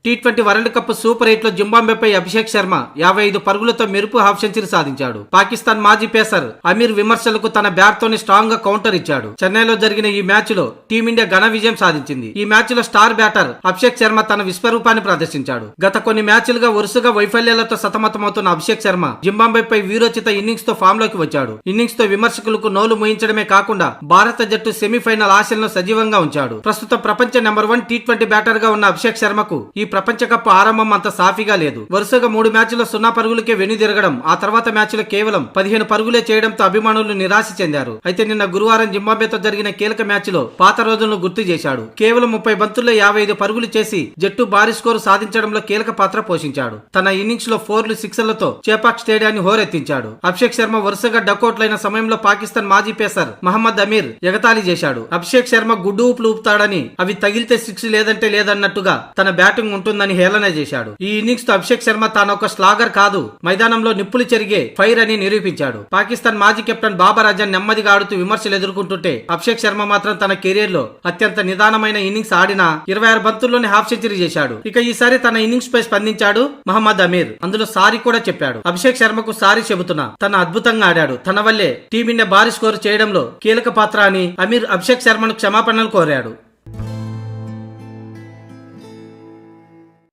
T20 world cup super 8 లో జింబాబ్వేపై అభిషేక్ శర్మ 55 పరుగులతో మెరుపు హాఫ్ సెంచరీ సాధించాడు. పాకిస్తాన్ మాజీ పేసర్ అమీర్ విమర్శలకు తన బ్యాట్ తోనే స్ట్రాంగ్ గా కౌంటర్ ఇచ్చాడు. చెన్నైలో జరిగిన ఈ మ్యాచ్ లో టీమిండియా ఘన విజయం సాధించింది. ఈ మ్యాచ్ లో స్టార్ బ్యాటర్ అభిషేక్ శర్మ తన విశ్వరూపాన్ని ప్రదర్శించాడు. గత కొన్ని మ్యాచ్లుగా వరుసగా వైఫల్యాలతో సతమతమవుతున్న అభిషేక్ శర్మ జింబాబ్వేపై వీరోచిత ఇన్నింగ్స్ తో ఫామ్ లోకి వచ్చాడు. ఇన్నింగ్స్ తో విమర్శకులకు నోలు మోయించడమే కాకుండా భారత జట్టు సెమీఫైనల్ ఆశలను సజీవంగా ఉంచాడు. ప్రస్తుతం ప్రపంచ నెంబర్ 1 టీ20 బ్యాటర్ గా ఉన్న అభిషేక్ శర్మకు ఈ ప్రపంచ కప్ ఆరంభం అంత సాఫీగా లేదు. వరుసగా 3 మ్యాచ్ల్లో 0 పరుగులకే వెనుదిరగడం, ఆ తర్వాత మ్యాచ్ లో కేవలం 15 పరుగులే చేయడంతో అభిమానులు నిరాశ చెందారు. అయితే నిన్న గురువారం జింబాబ్వేతో జరిగిన కీలక మ్యాచ్ లో పాత రోజులను గుర్తు చేశాడు. కేవలం 30 బంతుల్లో 55 పరుగులు చేసి జట్టు భారీ స్కోరు సాధించడంలో కీలక పాత్ర పోషించాడు. తన ఇన్నింగ్స్ లో 4లు 6లతో చేపాక్ స్టేడియాన్ని హోరెత్తించాడు. అభిషేక్ శర్మ వరుసగా డకౌట్లైన సమయంలో పాకిస్తాన్ మాజీ పేసర్ మహమ్మద్ అమీర్ ఎగతాళి చేశాడు. అభిషేక్ శర్మ గుడ్డు ఊపులు ఊపుతాడని, అవి తగిలితే 6 లేదంటే లేదన్నట్టుగా తన బ్యాటింగ్ ఉంటుందని హేళన చేశాడు. ఈ ఇన్నింగ్స్ తో అభిషేక్ శర్మ తాను ఒక స్లాగర్ కాదు, మైదానంలో నిప్పులు చెరిగే ఫైర్ అని నిరూపించాడు. పాకిస్తాన్ మాజీ కెప్టెన్ బాబర్ అజమ్ నెమ్మదిగా ఆడుతూ విమర్శలు ఎదుర్కొంటుంటే అభిషేక్ శర్మ మాత్రం తన కెరీర్ లో అత్యంత నిదానమైన ఇన్నింగ్స్ ఆడిన 26 బంతుల్లోనే హాఫ్ సెంచరీ చేశాడు. ఇక ఈసారి తన ఇన్నింగ్స్ పై స్పందించాడు మహమ్మద్ అమీర్. అందులో సారీ కూడా చెప్పాడు. అభిషేక్ శర్మకు సారీ చెబుతున్నా, తన అద్భుతంగా ఆడాడు, తన వల్లే టీమిండియా భారీ స్కోర్ చేయడంలో కీలక పాత్ర అని అమీర్ అభిషేక్ శర్మను క్షమాపణలు కోరాడు.